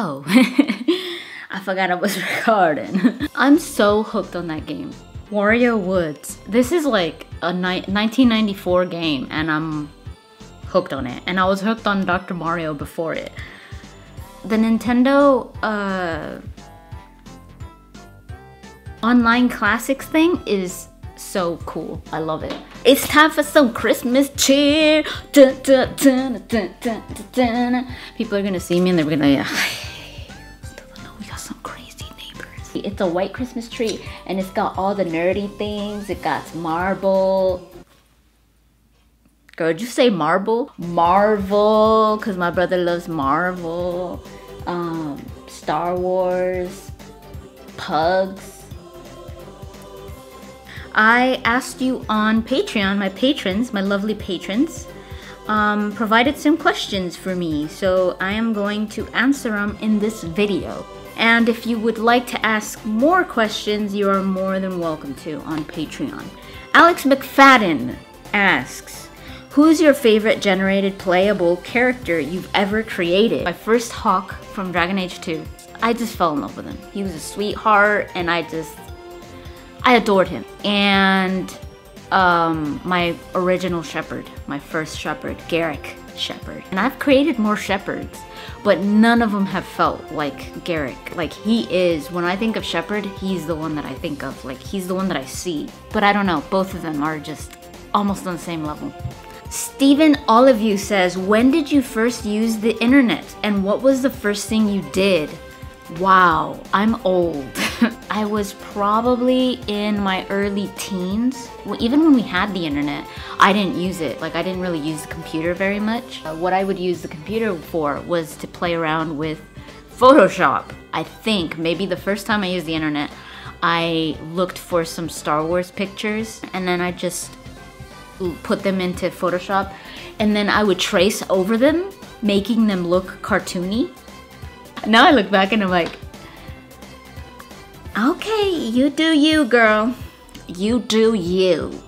Oh, I forgot I was recording. I'm so hooked on that game. Wario Woods. This is like a 1994 game and I'm hooked on it. And I was hooked on Dr. Mario before it. The Nintendo online classics thing is so cool. I love it. It's time for some Christmas cheer. Dun, dun, dun, dun, dun, dun, dun. People are gonna see me and they're gonna be like, we got some crazy neighbors. It's a white Christmas tree and it's got all the nerdy things. It got marble. Girl, did you say marble? Marvel, because my brother loves Marvel. Star Wars. Pugs. I asked you on Patreon, my patrons, my lovely patrons, provided some questions for me, so I am going to answer them in this video. And if you would like to ask more questions, you are more than welcome to on Patreon. Alex McFadden asks, who's your favorite generated playable character you've ever created? My first Hawk from Dragon Age 2. I just fell in love with him. He was a sweetheart and I adored him. And my original shepherd, my first shepherd, Garrick Shepherd. And I've created more shepherds, but none of them have felt like Garrick. Like he is, when I think of shepherd, he's the one that I think of. Like he's the one that I see. But I don't know, both of them are just almost on the same level. Stephen Olive says, when did you first use the internet? And what was the first thing you did? Wow, I'm old. I was probably in my early teens. Well, even when we had the internet, I didn't use it. Like I didn't really use the computer very much. What I would use the computer for was to play around with Photoshop. I think maybe the first time I used the internet, I looked for some Star Wars pictures and then I just put them into Photoshop and then I would trace over them, making them look cartoony. Now I look back and I'm like, okay, you do you, girl. You do you.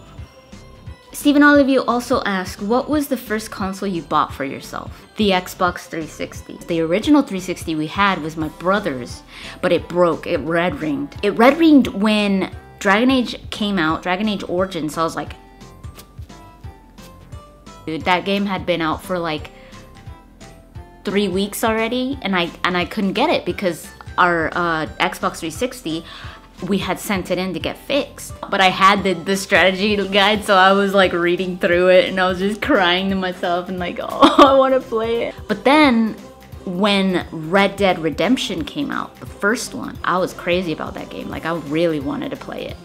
Stephen Olive also asked, what was the first console you bought for yourself? The Xbox 360. The original 360 we had was my brother's, but it broke, it red ringed. It red ringed when Dragon Age came out, Dragon Age Origins, so I was like, dude, that game had been out for like 3 weeks already, and I couldn't get it because our Xbox 360, we had sent it in to get fixed. But I had the strategy guide, so I was like reading through it and I was just crying to myself and like, oh, I want to play it. But then when Red Dead Redemption came out, the first one, I was crazy about that game. Like I really wanted to play it.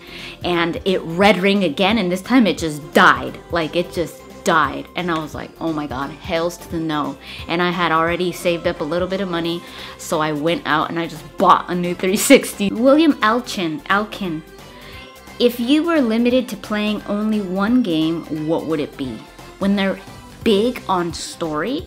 And it red ringed again, and this time it just died. Like it just died, and I was like, oh my god, hails to the no. And I had already saved up a little bit of money, so I went out and I just bought a new 360. William Alkin, if you were limited to playing only one game, what would it be? When they're big on story,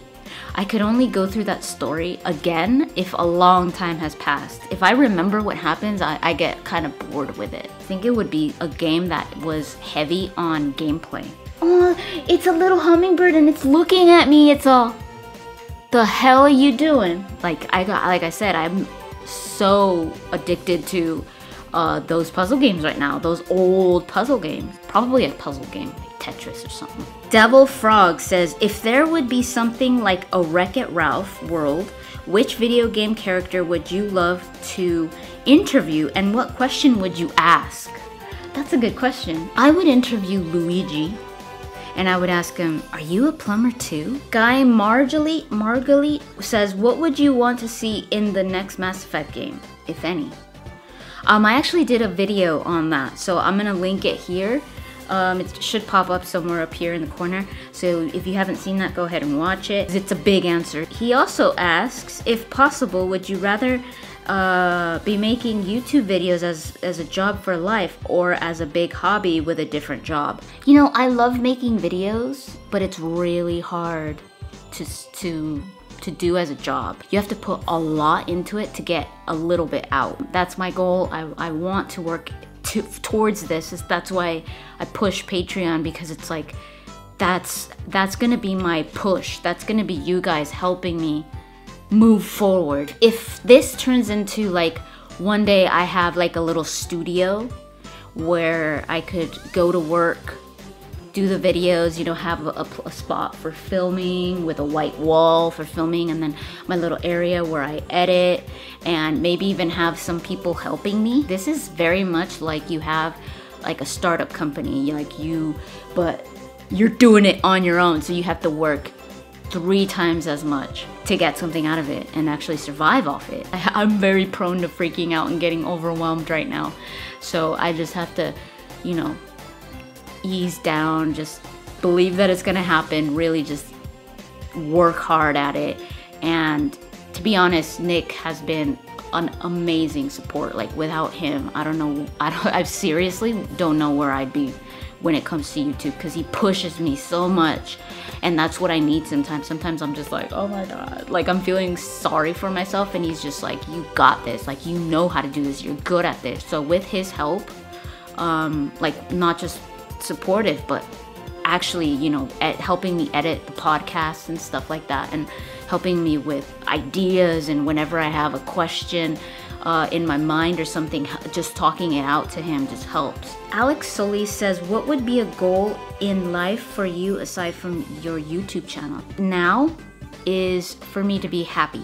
I could only go through that story again if a long time has passed. If I remember what happens, I get kind of bored with it. I think it would be a game that was heavy on gameplay. Oh, it's a little hummingbird and it's looking at me. It's all, the hell are you doing? Like I said, I'm so addicted to those puzzle games right now. Those old puzzle games. Probably a puzzle game, like Tetris or something. Devil Frog says, if there would be something like a Wreck-It Ralph world, which video game character would you love to interview and what question would you ask? That's a good question. I would interview Luigi. And I would ask him, are you a plumber too? Guy Margalit says, what would you want to see in the next Mass Effect game, if any? I actually did a video on that, so I'm gonna link it here. It should pop up somewhere up here in the corner. So if you haven't seen that, go ahead and watch it. It's a big answer. He also asks, if possible, would you rather be making YouTube videos as a job for life or as a big hobby with a different job? You know, I love making videos, but it's really hard to do as a job. You have to put a lot into it to get a little bit out. That's my goal. I want to work towards this. That's why I push Patreon, because it's like that's gonna be my push. That's gonna be you guys helping me move forward. If this turns into like one day I have like a little studio where I could go to work, do the videos, you know, have a spot for filming with a white wall for filming, and then my little area where I edit, and maybe even have some people helping me. This is very much like you have like a startup company, but you're doing it on your own, so you have to work 3 times as much to get something out of it and actually survive off it. I'm very prone to freaking out and getting overwhelmed right now. So I just have to, you know, ease down, just believe that it's gonna happen, really just work hard at it. And to be honest, Nick has been an amazing support. Like without him, I seriously don't know where I'd be when it comes to YouTube, because he pushes me so much, and that's what I need sometimes. Sometimes I'm just like, oh my god, like I'm feeling sorry for myself, and he's just like, you got this, like you know how to do this, you're good at this. So with his help, like not just supportive, but actually, you know, helping me edit the podcast and stuff like that, and helping me with ideas, and whenever I have a question in my mind or something, just talking it out to him just helps. Alex Solis says, what would be a goal in life for you aside from your YouTube channel? Now is for me to be happy,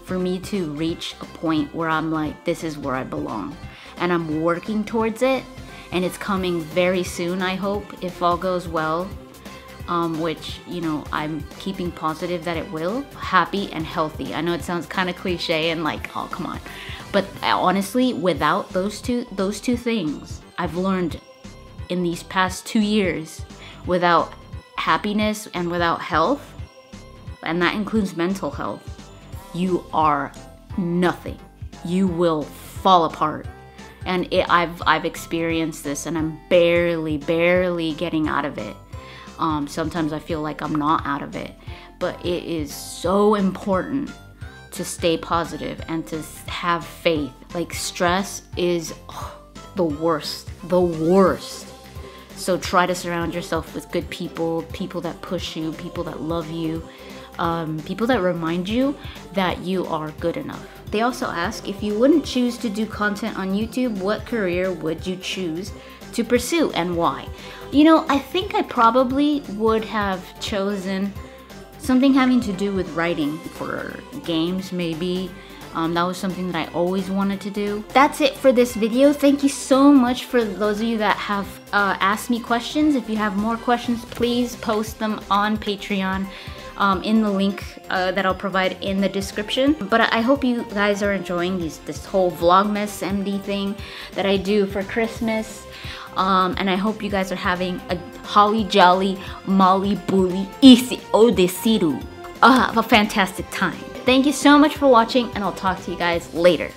for me to reach a point where I'm like, this is where I belong, and I'm working towards it, and it's coming very soon, I hope, if all goes well, which, you know, I'm keeping positive that it will. Happy and healthy. I know it sounds kind of cliche and like, oh, come on. But honestly, without those two things, I've learned in these past 2 years, without happiness and without health, and that includes mental health, you are nothing. You will fall apart. And I've experienced this, and I'm barely getting out of it. Sometimes I feel like I'm not out of it, but it is so important to stay positive and to have faith. Like stress is the worst. So try to surround yourself with good people, people that push you, people that love you, people that remind you that you are good enough. They also ask, if you wouldn't choose to do content on YouTube, what career would you choose to pursue and why? You know, I think I probably would have chosen something having to do with writing for games, maybe. That was something that I always wanted to do. That's it for this video. Thank you so much for those of you that have asked me questions. If you have more questions, please post them on Patreon. In the link that I'll provide in the description. But I hope you guys are enjoying this whole Vlogmas MD thing that I do for Christmas. And I hope you guys are having a holly jolly, molly bully, isi odesiru, a fantastic time. Thank you so much for watching, and I'll talk to you guys later.